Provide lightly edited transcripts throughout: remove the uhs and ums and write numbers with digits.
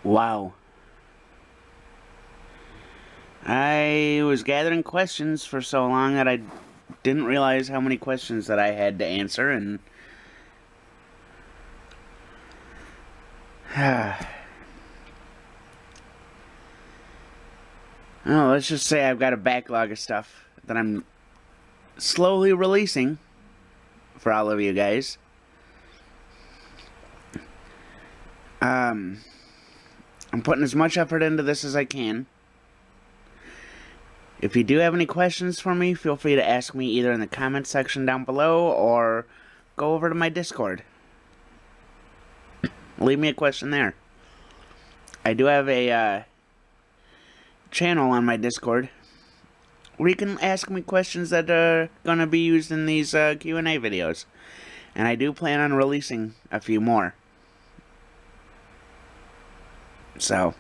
Wow. I was gathering questions for so long that I didn't realize how many questions that I had to answer, and oh, let's just say I've got a backlog of stuff that I'm slowly releasing for all of you guys. I'm putting as much effort into this as I can. If you do have any questions for me, feel free to ask me either in the comments section down below or go over to my Discord. Leave me a question there. I do have a channel on my Discord where you can ask me questions that are going to be used in these Q&A videos. And I do plan on releasing a few more. So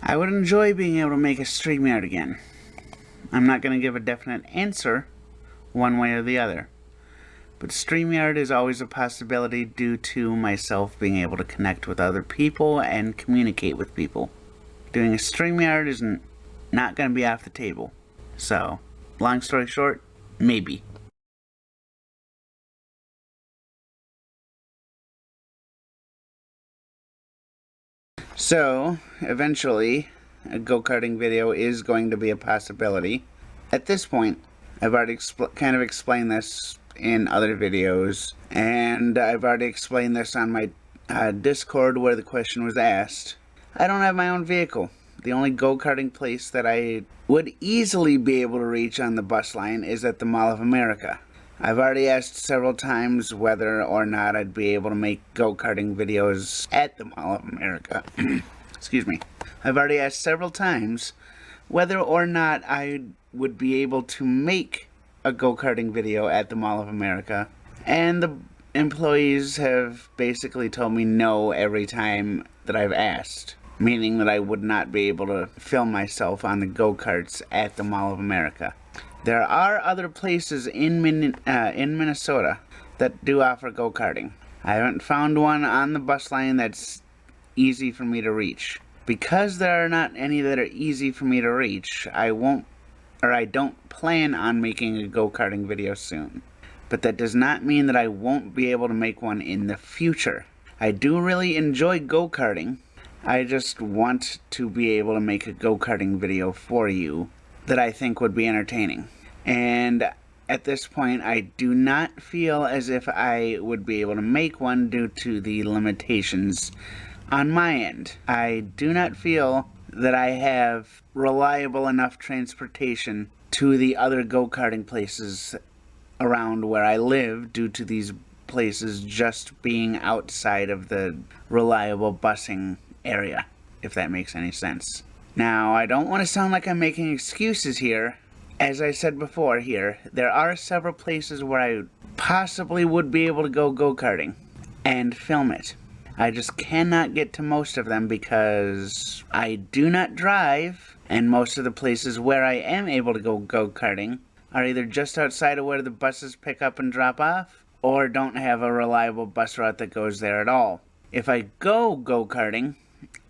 I would enjoy being able to make a StreamYard again. I'm not going to give a definite answer one way or the other. But StreamYard is always a possibility due to myself being able to connect with other people and communicate with people. Doing a StreamYard isn't not going to be off the table. So, long story short, maybe. So, eventually, a go-karting video is going to be a possibility. At this point, I've already kind of explained this in other videos, and I've already explained this on my Discord where the question was asked. I don't have my own vehicle. The only go-karting place that I would easily be able to reach on the bus line is at the Mall of America. I've already asked several times whether or not I'd be able to make go-karting videos at the Mall of America. Excuse me. I've already asked several times whether or not I would be able to make a go-karting video at the Mall of America, and the employees have basically told me no every time that I've asked, meaning that I would not be able to film myself on the go-karts at the Mall of America. There are other places in Minnesota that do offer go-karting. I haven't found one on the bus line that's easy for me to reach. Because there are not any that are easy for me to reach, I don't plan on making a go-karting video soon. But that does not mean that I won't be able to make one in the future. I do really enjoy go-karting. I just want to be able to make a go-karting video for you that I think would be entertaining. And at this point, I do not feel as if I would be able to make one due to the limitations on my end. I do not feel that I have reliable enough transportation to the other go-karting places around where I live due to these places just being outside of the reliable busing area, if that makes any sense. Now, I don't want to sound like I'm making excuses here. As I said before here, there are several places where I possibly would be able to go go-karting and film it. I just cannot get to most of them because I do not drive, and most of the places where I am able to go go-karting are either just outside of where the buses pick up and drop off, or don't have a reliable bus route that goes there at all. If I go go-karting,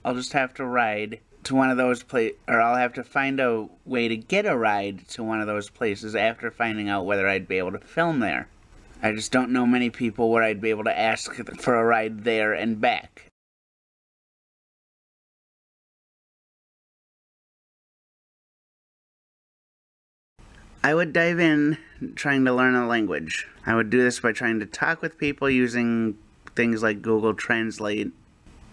I'll just have to ride to one of those places, or I'll have to find a way to get a ride to one of those places after finding out whether I'd be able to film there. I just don't know many people where I'd be able to ask for a ride there and back. I would dive in trying to learn a language. I would do this by trying to talk with people using things like Google Translate,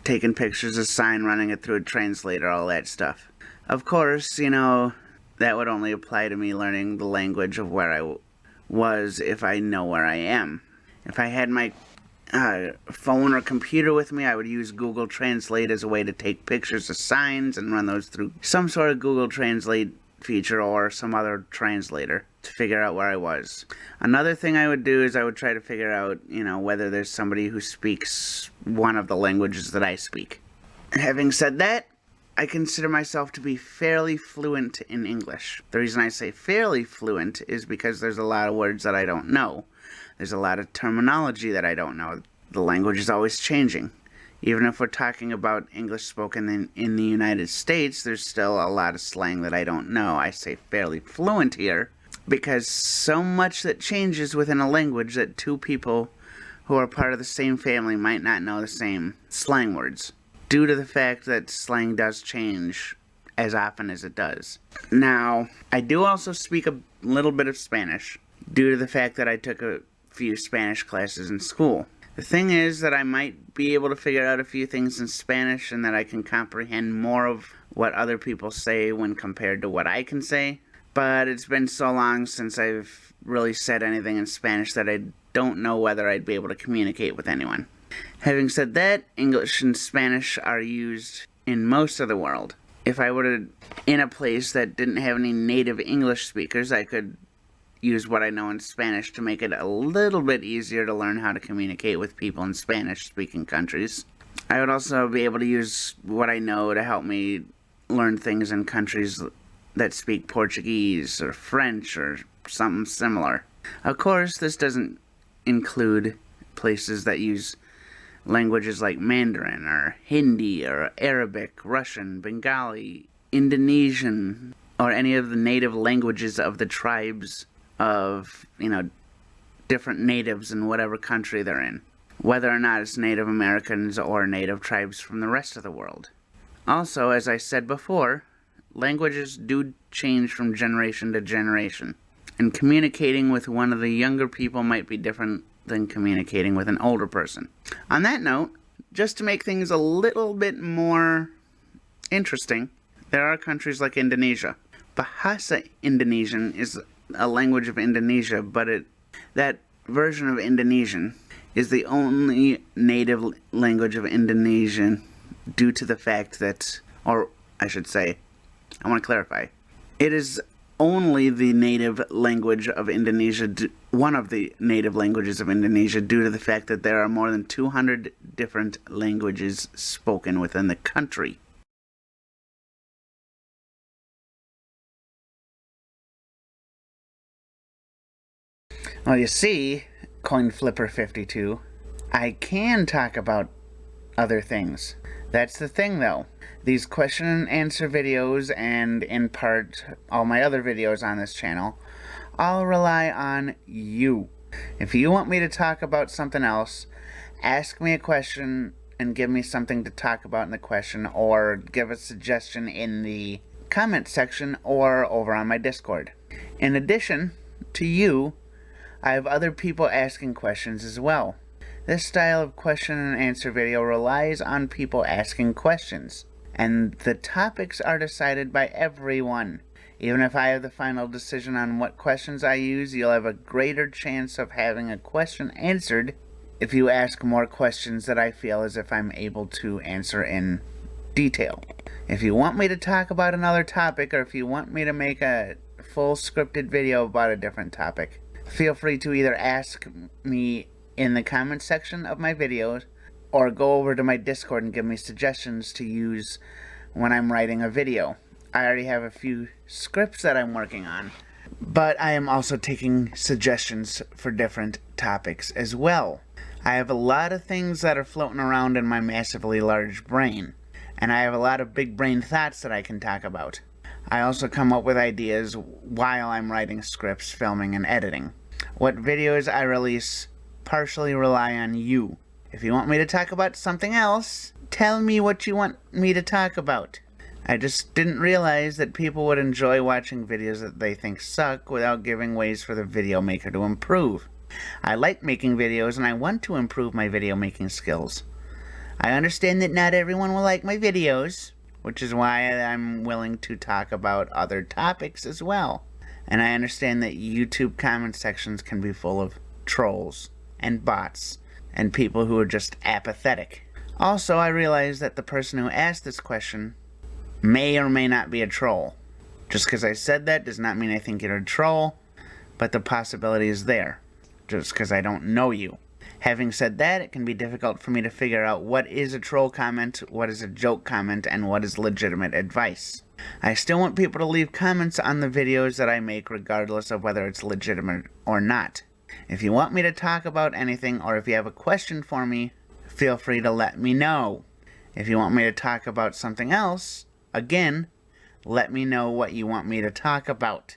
taking pictures of sign, running it through a translator, all that stuff. Of course, you know, that would only apply to me learning the language of where I was if I know where I am. If I had my phone or computer with me, I would use Google Translate as a way to take pictures of signs and run those through some sort of Google Translate feature or some other translator to figure out where I was. Another thing I would do is I would try to figure out, you know, whether there's somebody who speaks one of the languages that I speak. Having said that, I consider myself to be fairly fluent in English. The reason I say fairly fluent is because there's a lot of words that I don't know. There's a lot of terminology that I don't know. The language is always changing. Even if we're talking about English spoken in the United States, there's still a lot of slang that I don't know. I say fairly fluent here because so much that changes within a language that two people who are part of the same family might not know the same slang words, due to the fact that slang does change as often as it does. Now, I do also speak a little bit of Spanish, due to the fact that I took a few Spanish classes in school. The thing is that I might be able to figure out a few things in Spanish and that I can comprehend more of what other people say when compared to what I can say, but it's been so long since I've really said anything in Spanish that I don't know whether I'd be able to communicate with anyone. Having said that, English and Spanish are used in most of the world. If I were in a place that didn't have any native English speakers, I could use what I know in Spanish to make it a little bit easier to learn how to communicate with people in Spanish-speaking countries. I would also be able to use what I know to help me learn things in countries that speak Portuguese or French or something similar. Of course, this doesn't include places that use languages like Mandarin or Hindi or Arabic, Russian, Bengali, Indonesian, or any of the native languages of the tribes of, different natives in whatever country they're in, whether or not it's Native Americans or native tribes from the rest of the world. Also, as I said before, languages do change from generation to generation, and communicating with one of the younger people might be different than communicating with an older person. On that note, just to make things a little bit more interesting, there are countries like Indonesia. Bahasa Indonesian is a language of Indonesia, but that version of Indonesian is the only native language of Indonesian due to the fact that, or I should say, I want to clarify, it is only the native language of Indonesia, one of the native languages of Indonesia, due to the fact that there are more than 200 different languages spoken within the country. Well, you see, Coin Flipper 52, I can talk about other things. That's the thing, though. These question and answer videos, and in part all my other videos on this channel, all rely on you. If you want me to talk about something else, ask me a question and give me something to talk about in the question, or give a suggestion in the comment section or over on my Discord. In addition to you, I have other people asking questions as well. This style of question and answer video relies on people asking questions, and the topics are decided by everyone. Even if I have the final decision on what questions I use, you'll have a greater chance of having a question answered if you ask more questions that I feel as if I'm able to answer in detail. If you want me to talk about another topic, or if you want me to make a full scripted video about a different topic, feel free to either ask me in the comment section of my videos, or go over to my Discord and give me suggestions to use when I'm writing a video. I already have a few scripts that I'm working on, but I am also taking suggestions for different topics as well. I have a lot of things that are floating around in my massively large brain, and I have a lot of big brain thoughts that I can talk about. I also come up with ideas while I'm writing scripts, filming, and editing. What videos I release partially rely on you. If you want me to talk about something else, tell me what you want me to talk about. I just didn't realize that people would enjoy watching videos that they think suck without giving ways for the video maker to improve. I like making videos and I want to improve my video making skills. I understand that not everyone will like my videos, which is why I'm willing to talk about other topics as well. And I understand that YouTube comment sections can be full of trolls and bots and people who are just apathetic. Also, I realize that the person who asked this question may or may not be a troll. Just because I said that does not mean I think you're a troll, but the possibility is there, just because I don't know you. Having said that, it can be difficult for me to figure out what is a troll comment, what is a joke comment, and what is legitimate advice. I still want people to leave comments on the videos that I make regardless of whether it's legitimate or not. If you want me to talk about anything or if you have a question for me, feel free to let me know. If you want me to talk about something else, again, let me know what you want me to talk about.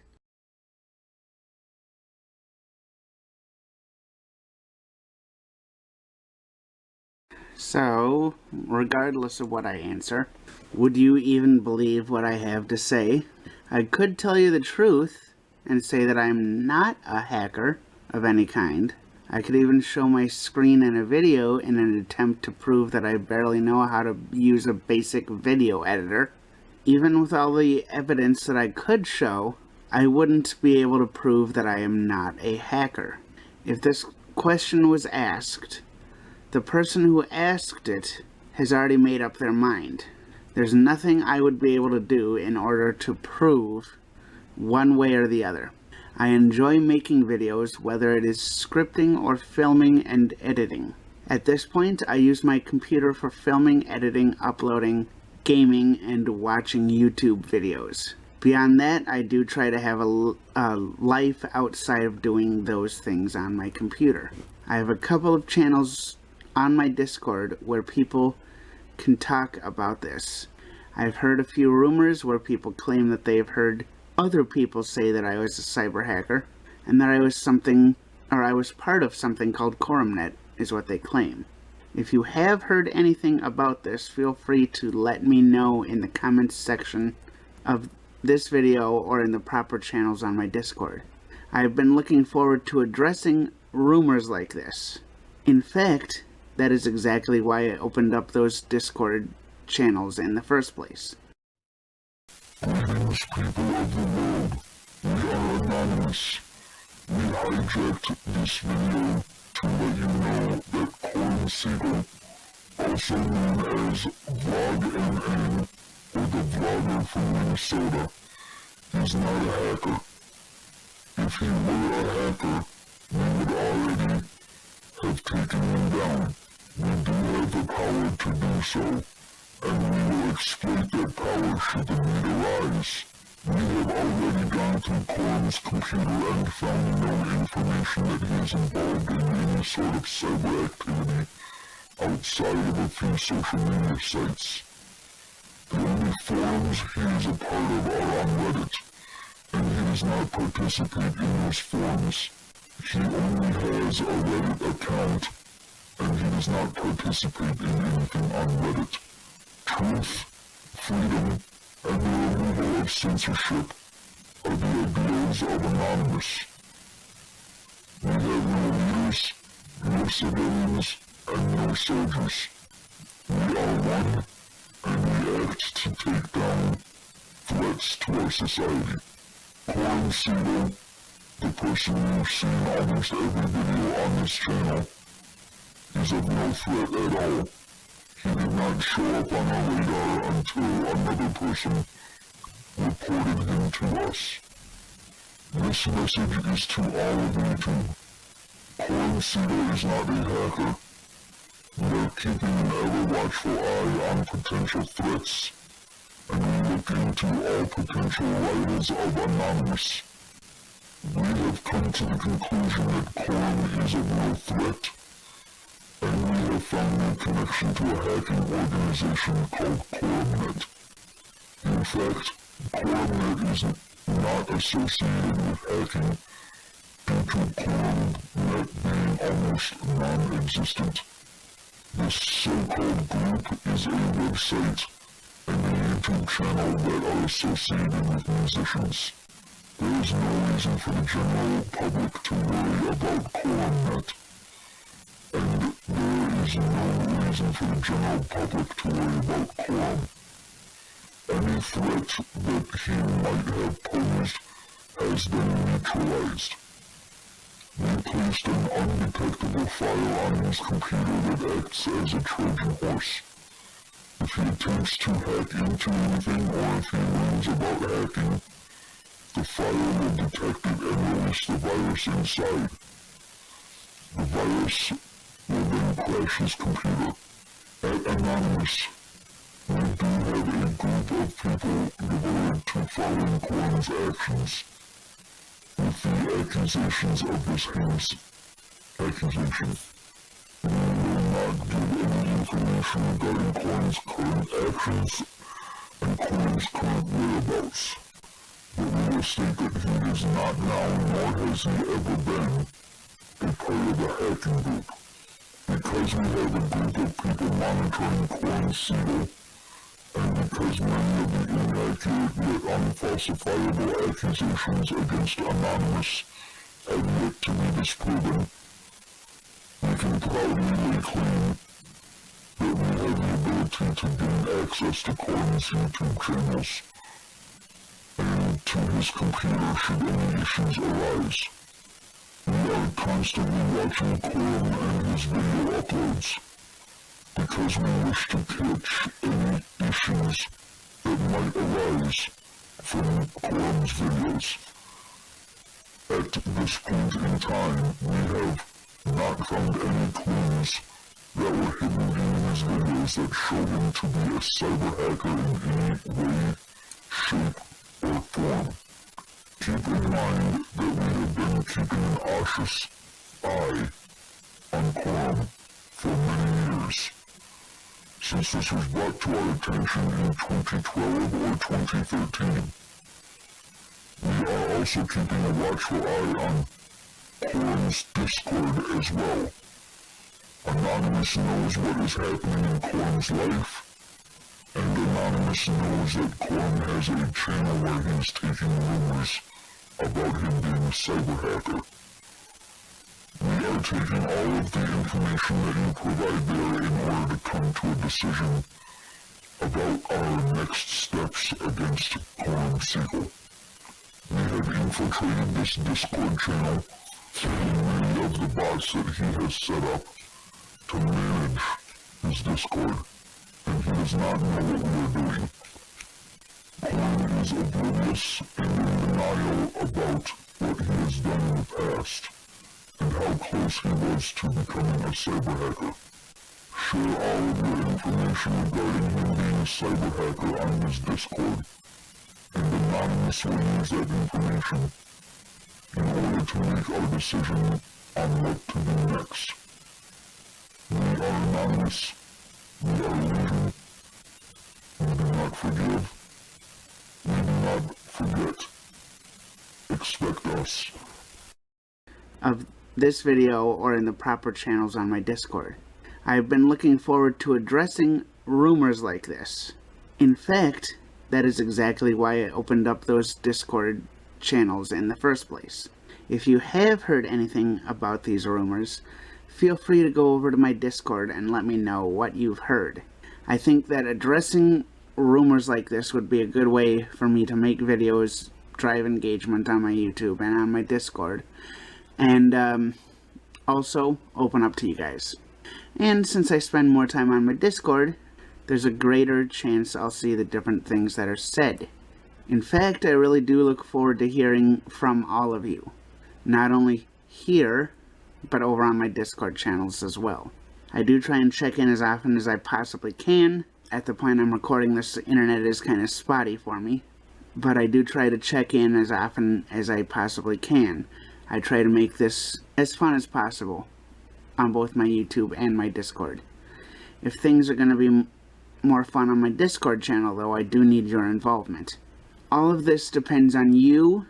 So, regardless of what I answer, would you even believe what I have to say? I could tell you the truth and say that I'm not a hacker of any kind. I could even show my screen in a video in an attempt to prove that I barely know how to use a basic video editor. Even with all the evidence that I could show, I wouldn't be able to prove that I am not a hacker. If this question was asked, the person who asked it has already made up their mind. There's nothing I would be able to do in order to prove one way or the other. I enjoy making videos, whether it is scripting or filming and editing. At this point, I use my computer for filming, editing, uploading, gaming, and watching YouTube videos. Beyond that, I do try to have a life outside of doing those things on my computer. I have a couple of channels on my Discord where people can talk about this. I've heard a few rumors where people claim that they've heard other people say that I was a cyber hacker and that I was part of something called Corum, is what they claim. If you have heard anything about this, feel free to let me know in the comments section of this video or in the proper channels on my Discord. I've been looking forward to addressing rumors like this. In fact, that is exactly why I opened up those Discord channels in the first place. Greetings, people of the world. We are anonymous. We hijacked this video to let you know that Corum, also known as VlogMN, or the vlogger from Minnesota, is not a hacker. If he were a hacker, we would already have taken him down. We do have the power to do so, and we will exploit that power should the need arise. We have already gone through Corum's computer and found no information that he is involved in any sort of cyber activity outside of a few social media sites. The only forums he is a part of are on Reddit, and he does not participate in those forums. He only has a Reddit account, and he does not participate in anything on Reddit. Truth, freedom, and the removal of censorship are the ideals of Anonymous. We have no leaders, no civilians, and no soldiers. We are one, and we act to take down threats to our society. Corum, the person you've seen almost every video on this channel, is of no threat at all. He did not show up on our radar until another person reported him to us. This message is to all of YouTube. Corum is not a hacker. We are keeping an ever-watchful eye on potential threats, and we look into all potential rivals of Anonymous. We have come to the conclusion that Corum is of no threat, and we have found a connection to a hacking organization called Corum. In fact, Corum is not associated with hacking due to Corum being almost non-existent. This so-called group is a website and a YouTube channel that are associated with musicians. There is no reason for the general public to worry about Corum, and there is no reason for the general public to worry about Corum. Any threat that he might have posed has been neutralized. We placed an undetectable file on his computer that acts as a Trojan horse. If he attempts to hack into anything, or if he learns about hacking, the file will detect it and release the virus inside. The virus will then crash his computer. At Anonymous, we do have a group of people devoted to following Corum's actions. With the accusations of this heinous accusation, we will not give any information regarding Corum's current actions and Corum's current whereabouts. But we will state that he is not now, nor has he ever been, a part of the hacking group. Because we have a group of people monitoring Corum's Siegel, and because many of the inaccurate yet unfalsifiable accusations against Anonymous have yet to be disproven, we can proudly lay claim that we have the ability to gain access to Corum's YouTube channels and to his computer should any issues arise. We are constantly watching Corum and his video uploads because we wish to catch any issues that might arise from Corum's videos. At this point in time, we have not found any clues that were hidden in his videos that show him to be a cyberhacker in any way, shape, or form. Keep in mind that we have been keeping an cautious eye on Corum for many years. Since this was brought to our attention in 2012 or 2013. We are also keeping a watchful eye on Corum's Discord as well. Anonymous knows what is happening in Corum's life, and Anonymous knows that Corum has a channel where he's taking rumors about him being a cyberhacker. We are taking all of the information that you provide there in order to come to a decision about our next steps against Corum Siegel. We have infiltrated this Discord channel through many of the bots that he has set up to manage his Discord, and he does not know what we are doing. Corum is oblivious and in denial about what he has done in the past, and how close he was to becoming a cyberhacker. Share all of your information regarding him being a cyberhacker on his Discord, and Anonymous will use that information in order to make our decision on what to do next. We are Anonymous. We are Legion. We do not forgive. We do not forget. Expect us. Of this video or in the proper channels on my Discord. I've been looking forward to addressing rumors like this. In fact, that is exactly why I opened up those Discord channels in the first place. If you have heard anything about these rumors, feel free to go over to my Discord and let me know what you've heard. I think that addressing rumors like this would be a good way for me to make videos, drive engagement on my YouTube and on my Discord, and also open up to you guys. And since I spend more time on my Discord, there's a greater chance I'll see the different things that are said. In fact, I really do look forward to hearing from all of you. Not only here, but over on my Discord channels as well. I do try and check in as often as I possibly can. At the point I'm recording this, the internet is kind of spotty for me. But I do try to check in as often as I possibly can. I try to make this as fun as possible on both my YouTube and my Discord. If things are going to be more fun on my Discord channel, though, I do need your involvement. All of this depends on you,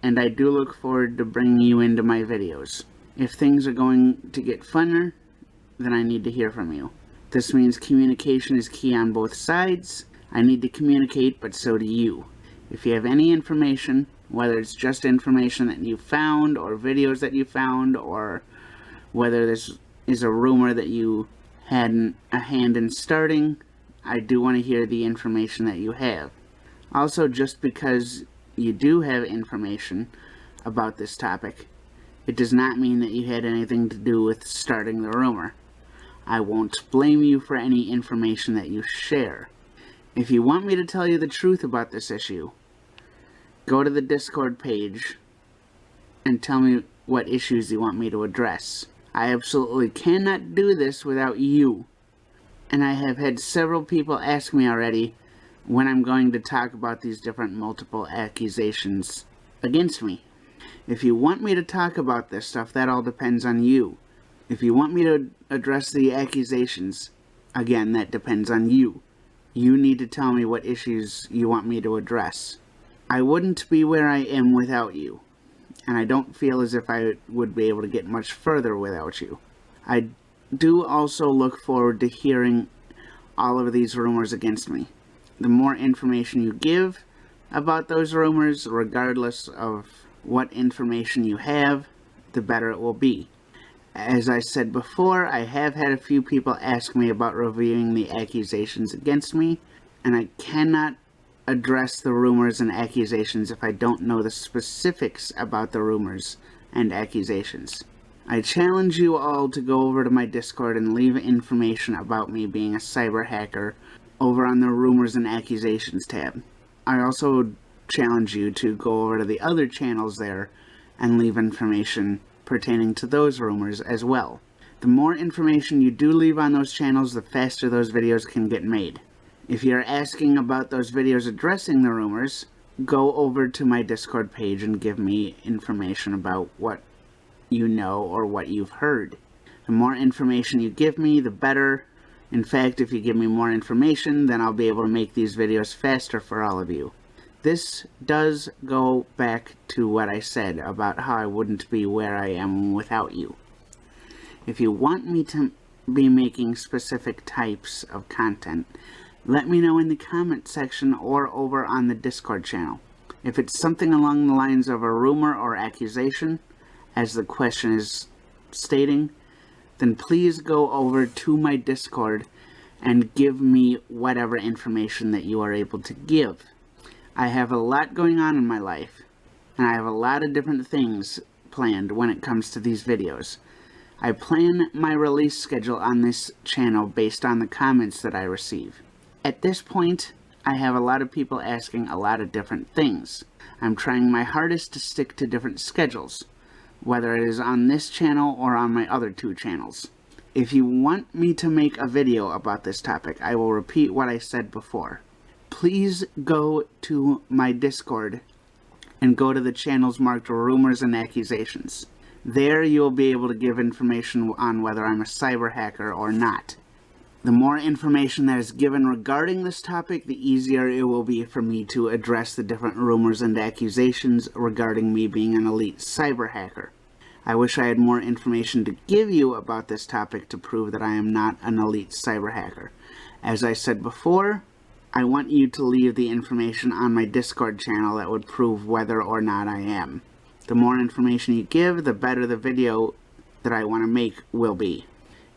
and I do look forward to bringing you into my videos. If things are going to get funner, then I need to hear from you. This means communication is key on both sides. I need to communicate, but so do you. If you have any information, whether it's just information that you found, or videos that you found, or whether this is a rumor that you had a hand in starting, I do want to hear the information that you have. Also, just because you do have information about this topic, it does not mean that you had anything to do with starting the rumor. I won't blame you for any information that you share. If you want me to tell you the truth about this issue, go to the Discord page and tell me what issues you want me to address. I absolutely cannot do this without you. And I have had several people ask me already when I'm going to talk about these different multiple accusations against me. If you want me to talk about this stuff, that all depends on you. If you want me to address the accusations, again, that depends on you. You need to tell me what issues you want me to address. I wouldn't be where I am without you, and I don't feel as if I would be able to get much further without you. I do also look forward to hearing all of these rumors against me. The more information you give about those rumors, regardless of what information you have, the better it will be. As I said before, I have had a few people ask me about reviewing the accusations against me, and I cannot address the rumors and accusations if I don't know the specifics about the rumors and accusations. I challenge you all to go over to my Discord and leave information about me being a cyber hacker over on the Rumors and Accusations tab. I also challenge you to go over to the other channels there and leave information pertaining to those rumors as well. The more information you do leave on those channels, the faster those videos can get made. If you're asking about those videos addressing the rumors, go over to my Discord page and give me information about what you know or what you've heard. The more information you give me, the better. In fact, if you give me more information, then I'll be able to make these videos faster for all of you. This does go back to what I said about how I wouldn't be where I am without you. If you want me to be making specific types of content, let me know in the comment section or over on the Discord channel. If it's something along the lines of a rumor or accusation, as the question is stating, then please go over to my Discord and give me whatever information that you are able to give. I have a lot going on in my life, and I have a lot of different things planned when it comes to these videos. I plan my release schedule on this channel based on the comments that I receive. At this point, I have a lot of people asking a lot of different things. I'm trying my hardest to stick to different schedules, whether it is on this channel or on my other two channels. If you want me to make a video about this topic, I will repeat what I said before. Please go to my Discord and go to the channels marked Rumors and Accusations. There you will be able to give information on whether I'm a cyber hacker or not. The more information that is given regarding this topic, the easier it will be for me to address the different rumors and accusations regarding me being an elite cyber hacker. I wish I had more information to give you about this topic to prove that I am not an elite cyber hacker. As I said before, I want you to leave the information on my Discord channel that would prove whether or not I am. The more information you give, the better the video that I want to make will be.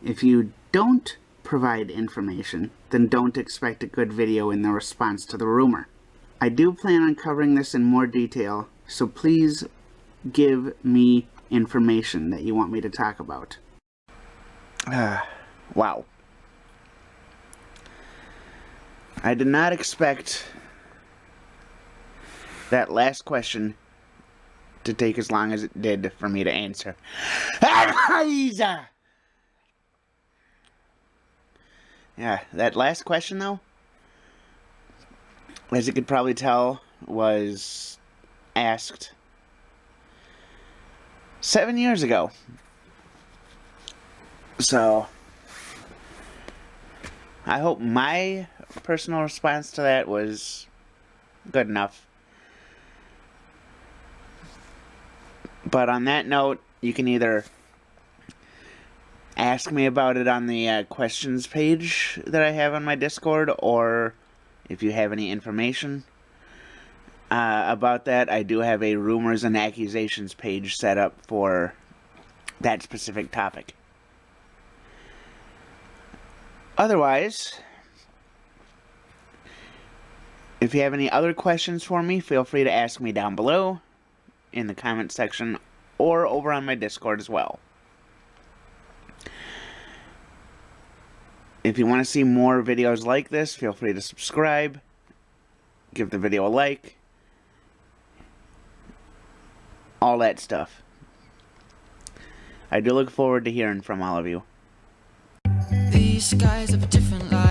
If you don't provide information, then don't expect a good video in the response to the rumor. I do plan on covering this in more detail, so please give me information that you want me to talk about. Wow. I did not expect that last question to take as long as it did for me to answer. Yeah, that last question, though, as you could probably tell, was asked 7 years ago. So, I hope my personal response to that was good enough. But on that note, you can either ask me about it on the questions page that I have on my Discord, or if you have any information about that, I do have a rumors and accusations page set up for that specific topic. Otherwise, if you have any other questions for me, feel free to ask me down below in the comment section or over on my Discord as well. If you want to see more videos like this, feel free to subscribe, give the video a like, all that stuff. I do look forward to hearing from all of you. These skies have a different light.